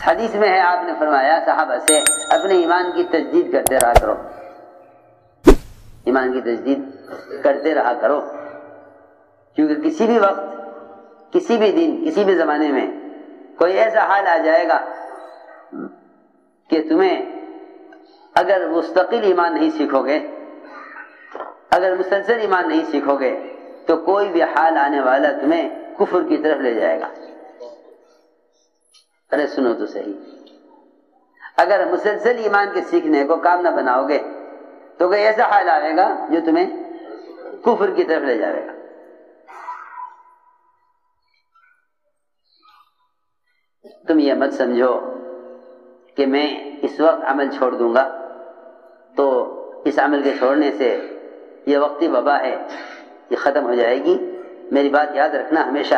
حدیث میں ہے آپ نے فرمایا صحابہ سے اپنے ایمان کی تجدید کرتے رہا کرو، ایمان کی تجدید کرتے رہا کرو، کیونکہ کسی بھی وقت، کسی بھی دن، کسی بھی زمانے میں کوئی ایسا حال آ جائے گا کہ تمہیں اگر مستقل ایمان نہیں سیکھو گے، اگر مسلسل ایمان نہیں سیکھو گے تو کوئی بھی حال آنے والا تمہیں کفر کی طرف لے جائے گا۔ ارے سنو تو صحیح، اگر مسلسل ایمان کے سیکھنے کو کام نہ بناؤ گے تو کوئی ایسا حال آئے گا جو تمہیں کفر کی طرف لے جائے گا۔ تم یہ مت سمجھو کہ میں اس وقت عمل چھوڑ دوں گا تو اس عمل کے چھوڑنے سے یہ وقتی وبا ہے یہ ختم ہو جائے گی۔ میری بات یاد رکھنا ہمیشہ،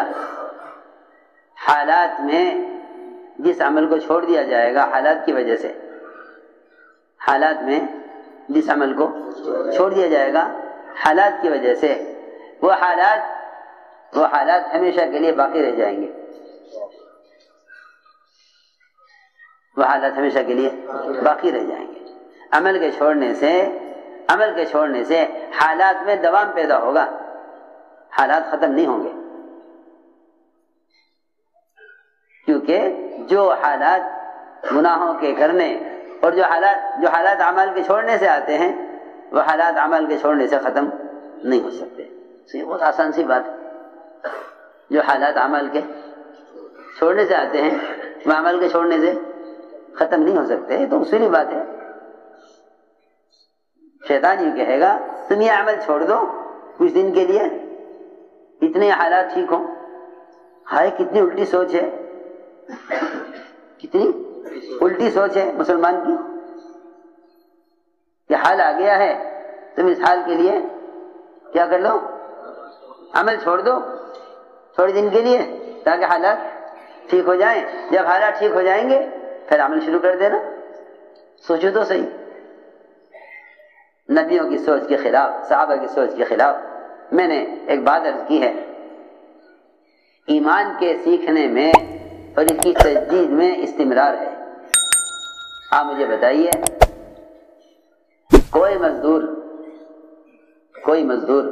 حالات میں جس عمل کو چھوڑ دیا جائے گا حالات کی وجہ سے، حالات میں جس عمل کو چھوڑ دیا جائے گا حالات کی وجہ سے، وہ حالات ہمیشہ کے لیے باقی رہ جائیں گے، وہ حالات ہمیشہ کے لیے باقی رہ جائیں گے۔ عمل کے چھوڑنے سے حالات میں دوام پیدا ہوگا، حالات ختم نہیں ہوں گے، کیونکہ جو حالات گناہوں کے کرنے اور جو حالات عمل کے چھوڑنے سے آتے ہیں وہ حالات عمل کے چھوڑنے سے ختم نہیں ہو سکتے۔ یہ بہت آسان سی بات ہے، جو حالات عمل کے چھوڑنے سے آتے ہیں وہ عمل کے چھوڑنے سے ختم نہیں ہو سکتے، تو اصولی بات ہے۔ شیطان یہ کہے گا تم یہ عمل چھوڑ دو کچھ دن کے لیے، اتنے حالات ٹھیک ہوں۔ ہائے کتنی الٹی سوچ ہے، کتنی الٹی سوچ ہے مسلمان کی، یہ حال آ گیا ہے تم اس حال کے لیے کیا کر لو، عمل چھوڑ دو تھوڑے دن کے لیے تاکہ حالات ٹھیک ہو جائیں، جب حالات ٹھیک ہو جائیں گے پھر عمل شروع کر دینا۔ سوچو تو صحیح، نبیوں کی سوچ کے خلاف، صحابہ کی سوچ کے خلاف میں نے ایک بات عرض کی ہے، ایمان کے سیکھنے میں اور اس کی تجدید میں استمرار ہے۔ آپ مجھے بتائیے کوئی مزدور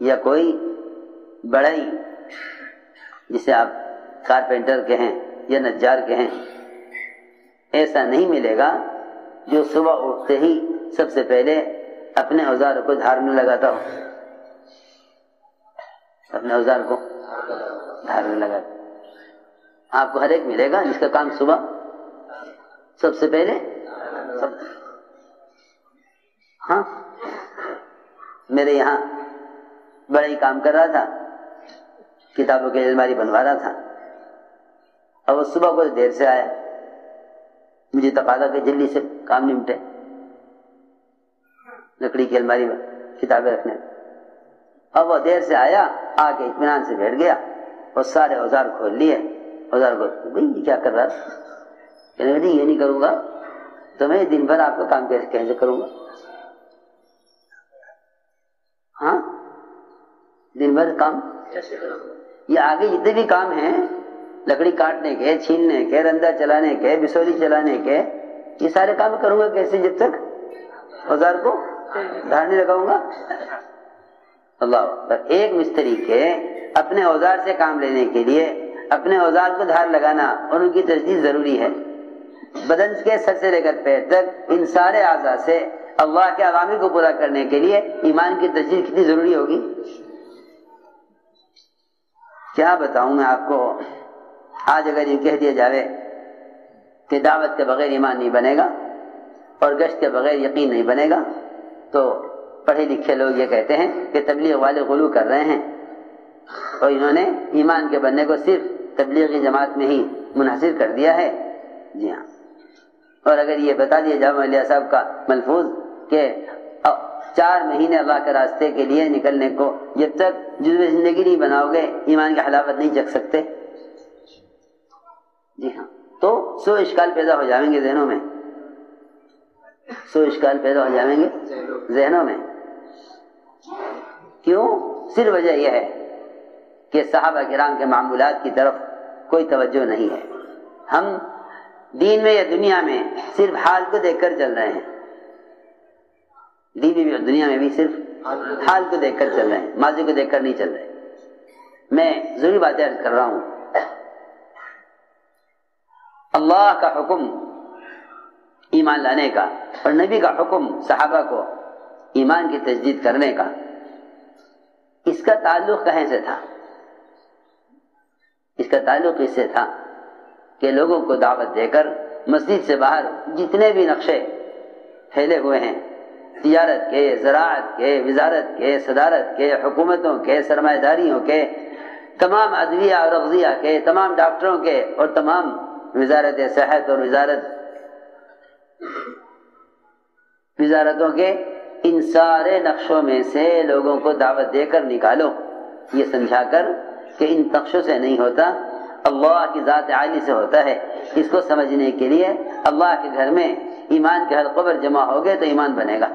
یا کوئی بڑھئی جسے آپ کارپینٹر کہیں یا نجار کہیں، ایسا نہیں ملے گا جو صبح اٹھتے ہی سب سے پہلے اپنے اوزار کو دھارنے لگاتا ہو، اپنے اوزار کو دھارنے لگاتا۔ آپ کو ہر ایک ملے گا جس کا کام صبح سب سے پہلے ہاں میرے یہاں بڑا ہی کام کر رہا تھا، کتابوں کی الماری بنوا رہا تھا، اور وہ صبح کو دیر سے آیا، مجھے تقاضا کہ جلدی سے کام نمٹے، لکڑی کی الماری میں کتابیں رکھنے، اور وہ دیر سے آیا، آ کے اطمینان سے بیٹھ گیا اور سارے اوزار کھول لیے، اوزار کو بھائی یہ کیا کر رہا تھا، کہنے لگا یہ نہیں کروں گا تو میں دن بھر آپ کا کام کیسے کروں گا، ہاں دن بھر کام کیسے کروں گا، یہ آگے جتنے بھی کام ہیں لکڑی کاٹنے کے، چھیننے کے، رندا چلانے کے، بسولی چلانے کے، یہ سارے کام کروں گا کیسے جب تک اوزار کو دھارنے لگاؤں گا۔ اللہ اکبر، ایک مستری کے اپنے اوزار سے کام لینے کے لیے اپنے اوزار کو دھار لگانا اور ان کی تجدید ضروری ہے۔ بدن کے سر سے لے کر پیر تک ان سارے اعضاء سے اللہ کے اوامر کو پورا کرنے کے لیے ایمان کی تجدید کتنی ضروری ہوگی، کیا بتاؤں میں آپ کو۔ آج اگر یہ کہہ دیا جائے کہ دعوت کے بغیر ایمان نہیں بنے گا اور گشت کے بغیر یقین نہیں بنے گا تو پڑھے لکھے لوگ یہ کہتے ہیں کہ تبلیغ والے غلو کر رہے ہیں اور انہوں نے ایمان کے بننے کو صرف تبلیغی جماعت میں ہی منحصر کر دیا ہے۔ جی ہاں، اور اگر یہ بتا دیا جائے مولیہ صاحب کا ملفوظ کہ 4 مہینے اللہ کے راستے کے لیے نکلنے کو جب تک جزو زندگی نہیں بناؤ گے ایمان کی حلاوت نہیں چکھ سکتے، جی ہاں، تو 100 اشکال پیدا ہو جائیں گے ذہنوں میں، 100 اشکال پیدا ہو جائیں گے ذہنوں میں۔ کیوں؟ صرف وجہ یہ ہے کہ صحابہ کرام کے معمولات کی طرف کوئی توجہ نہیں ہے۔ ہم دین میں یا دنیا میں صرف حال کو دیکھ کر چل رہے ہیں، دین میں بھی اور دنیا میں بھی صرف حال کو دیکھ کر چل رہے ہیں، ماضی کو دیکھ کر نہیں چل رہے۔ میں ضروری باتیں عرض کر رہا ہوں۔ اللہ کا حکم ایمان لانے کا اور نبی کا حکم صحابہ کو ایمان کی تجدید کرنے کا، اس کا تعلق کہیں سے تھا؟ اس کا تعلق اس سے تھا کہ لوگوں کو دعوت دے کر مسجد سے باہر جتنے بھی نقشے پھیلے ہوئے ہیں، تجارت کے، زراعت کے، وزارت کے، صدارت کے، حکومتوں کے، سرمایہ داریوں کے، تمام ادویہ اور اغذیہ کے، تمام ڈاکٹروں کے اور تمام وزارت صحت اور وزارتوں کے، ان سارے نقشوں میں سے لوگوں کو دعوت دے کر نکالو، یہ سمجھا کر کہ ان نقشوں سے نہیں ہوتا، اللہ کی ذات عالی سے ہوتا ہے۔ اس کو سمجھنے کے لیے اللہ کے گھر میں ایمان کے حلقوں پر جمع ہو گئے تو ایمان بنے گا۔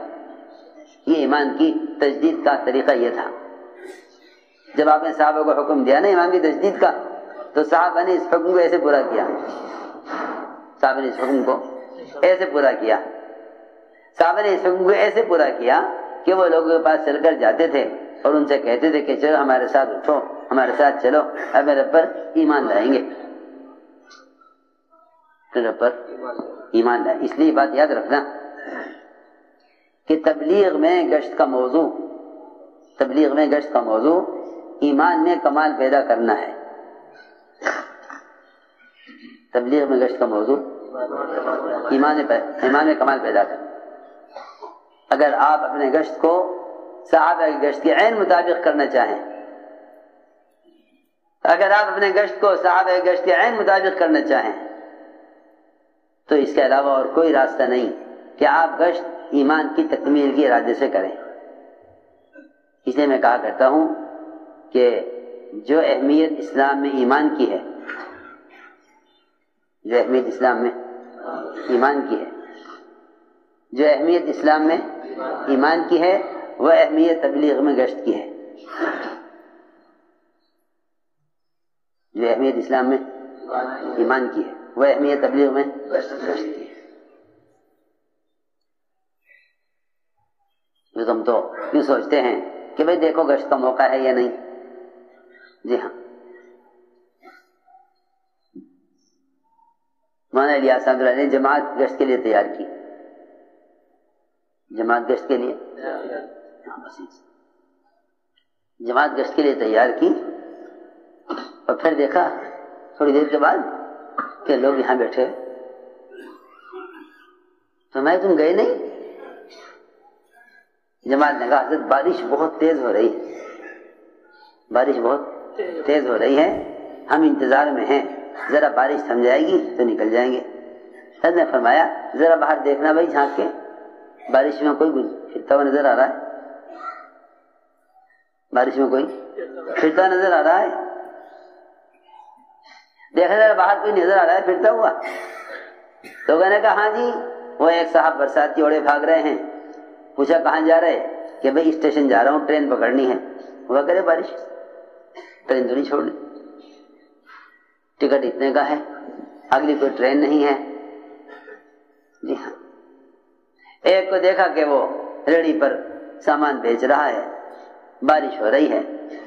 یہ ایمان کی تجدید کا طریقہ یہ تھا۔ جب آپ نے صحابہ کو حکم دیا نا ایمان کی تجدید کا، تو صحابہ نے اس حکم کو ایسے پورا کیا، صحابہ نے اس حکم کو ایسے پورا کیا، صحابہ نے اس حکم کو ایسے پورا کیا کہ وہ لوگوں کے پاس چل کر جاتے تھے اور ان سے کہتے تھے کہ چلو ہمارے ساتھ اٹھو، ہمارے ساتھ چلو، اب میرے پر ایمان لائیں گے، میرے پر ایمان لائیں۔ اس لیے بات یاد رکھنا کہ تبلیغ میں گشت کا موضوع ایمان میں کمال پیدا کرنا ہے۔ تبلیغ میں گشت کا موضوع ایمان میں کمال پیدا کرنا۔ اگر آپ اپنے گشت کو صحابہ کی گشت کے عین مطابق کرنا چاہیں، تو اس کے علاوہ اور کوئی راستہ نہیں کہ آپ گشت ایمان کی تکمیل کے ارادے سے کریں۔ اس لیے میں کہا کرتا ہوں کہ جو اہمیت اسلام میں ایمان کی ہے، جو اہمیت اسلام میں ایمان کی ہے، جو اہمیت اسلام میں ایمان کی ہے، وہ اہمیت تبلیغ میں گشت کی ہے۔ جو اہمیت اسلام میں ایمان کی ہے، وہ اہمیت تبلیغ میں گشت کی ہے۔ جو تم تو یوں سوچتے ہیں کہ بھئی دیکھو گشت کا موقع ہے یا نہیں، جی ہاں، مولانا الیاس احمد اللہ نے جماعت گشت کے لیے تیار کی، جماعت گشت کے لیے تیار کی، اور پھر دیکھا تھوڑی دیر کے بعد کہ لوگ یہاں بیٹھے، تو میں تم گئے نہیں؟ جماعت نے کہا حضرت بارش بہت تیز ہو رہی ہے، ہم انتظار میں ہیں، ذرا بارش تھم جائے گی تو نکل جائیں گے۔ حضرت نے فرمایا ذرا باہر دیکھنا بھائی، جھانک کے، بارش میں کوئی پھرتا ہوا نظر آ رہا ہے؟ بارش میں کوئی پھرتا نظر آ رہا ہے؟ دیکھا ذرا باہر کوئی نظر آ رہا ہے پھرتا ہوا؟ لوگوں نے کہا ہاں جی، وہ ایک صاحب برسات کے اوڑے بھاگ رہے ہیں۔ پوچھا کہاں جا رہے؟ کہ بھئی اسٹیشن جا رہا ہوں، ٹرین پکڑنی ہے۔ ہوا کرے بارش، ٹرین تو نہیں چھوڑنی، ٹکٹ اتنے کا ہے، اگلی کوئی ٹرین نہیں ہے۔ جی ہاں، ایک کو دیکھا کہ وہ ریڑھی پر سامان بیچ رہا ہے، بارش ہو رہی ہے،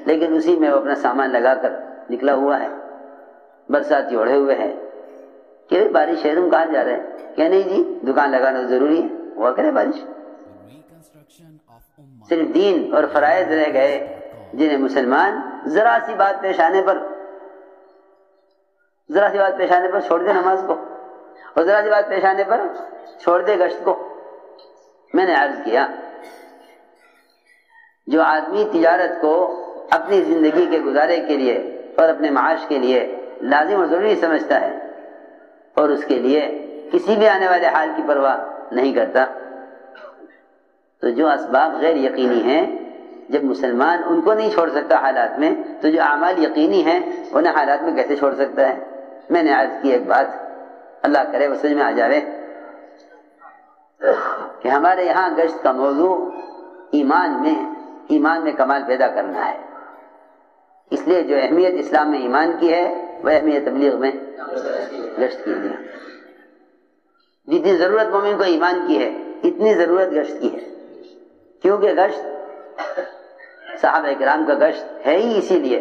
لیکن اسی میں وہ اپنا سامان لگا کر نکلا ہوا ہے، برساتی اوڑھے ہوئے ہے۔ کہ بارش ہے، تم کہاں جا رہے ہیں؟ کہ نہیں جی دکان لگانا ضروری ہے۔ ہوا کرے بارش۔ صرف دین اور فرائض رہ گئے جنہیں مسلمان ذرا سی بات پیش آنے پر چھوڑ دے نماز کو، اور ذرا سی بات پیش آنے پر چھوڑ دے گشت کو۔ میں نے عرض کیا جو آدمی تجارت کو اپنی زندگی کے گزارے کے لیے اور اپنے معاش کے لیے لازم اور ضروری سمجھتا ہے اور اس کے لیے کسی بھی آنے والے حال کی پرواہ نہیں کرتا، تو جو اسباب غیر یقینی ہیں جب مسلمان ان کو نہیں چھوڑ سکتا حالات میں، تو جو اعمال یقینی ہیں انہیں حالات میں کیسے چھوڑ سکتا ہے؟ میں نے عرض کی ایک بات، اللہ کرے وہ سمجھ میں آ جاوے، کہ ہمارے یہاں گشت کا موضوع ایمان میں کمال پیدا کرنا ہے۔ اس لیے جو اہمیت اسلام میں ایمان کی ہے وہ اہمیت تبلیغ میں گشت کی ہے۔ جتنی ضرورت مومن کو ایمان کی ہے اتنی ضرورت گشت کی ہے، کیونکہ گشت صحابہ کرام کا گشت ہے ہی اسی لیے،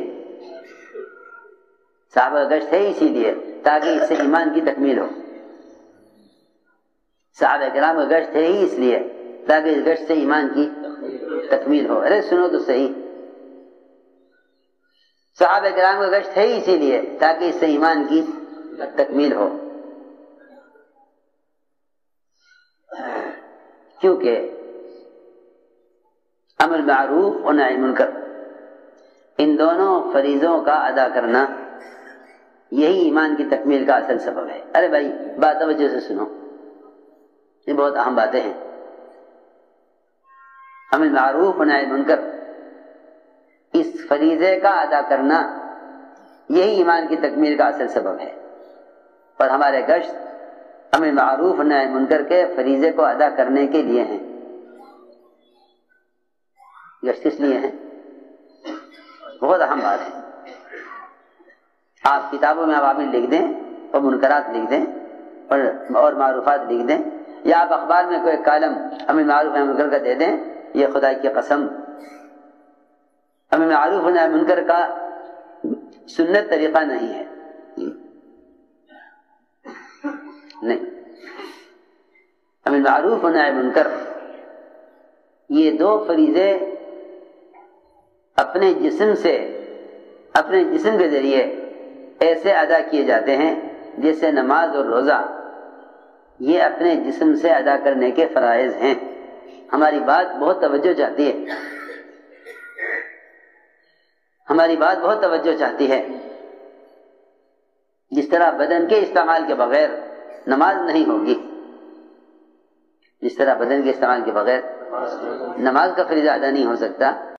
صحابہ کا گشت ہے اسی لیے تاکہ اس سے ایمان کی تکمیل ہو، صحابہ کرام کا گشت ہے ہی اس لیے تاکہ اس گشت سے ایمان کی تکمیل ہو۔ ارے سنو تو صحیح، صحابہ کرام کا گشت ہے ہی اسی لیے تاکہ اس سے ایمان کی تکمیل ہو، کیونکہ امر معروف اور نہی منکر ان دونوں فریضوں کا ادا کرنا یہی ایمان کی تکمیل کا اصل سبب ہے۔ ارے بھائی بات توجہ سے سنو، یہ بہت اہم باتیں ہیں۔ امر معروف اور نہی منکر اس فریضے کا ادا کرنا یہی ایمان کی تکمیل کا اصل سبب ہے، اور ہمارے گشت امر معروف اور نہی منکر کے فریضے کو ادا کرنے کے لیے ہیں۔ گشت کس لیے ہے؟ بہت اہم بات ہے۔ آپ کتابوں میں عوامل لکھ دیں اور منکرات لکھ دیں اور معروفات لکھ دیں، یا آپ اخبار میں کوئی کالم امر معروف نہی منکر کا دے دیں، یہ خدا کی قسم امر معروف نہی منکر کا سنت طریقہ نہیں ہے، نہیں۔ امر معروف نہی منکر یہ دو فریضے اپنے جسم کے ذریعے ایسے ادا کیے جاتے ہیں جیسے نماز اور روزہ یہ اپنے جسم سے ادا کرنے کے فرائض ہیں۔ ہماری بات بہت توجہ چاہتی ہے، ہماری بات بہت توجہ چاہتی ہے۔ جس طرح بدن کے استعمال کے بغیر نماز نہیں ہوگی، جس طرح بدن کے استعمال کے بغیر نماز کا فریضہ ادا نہیں ہو سکتا،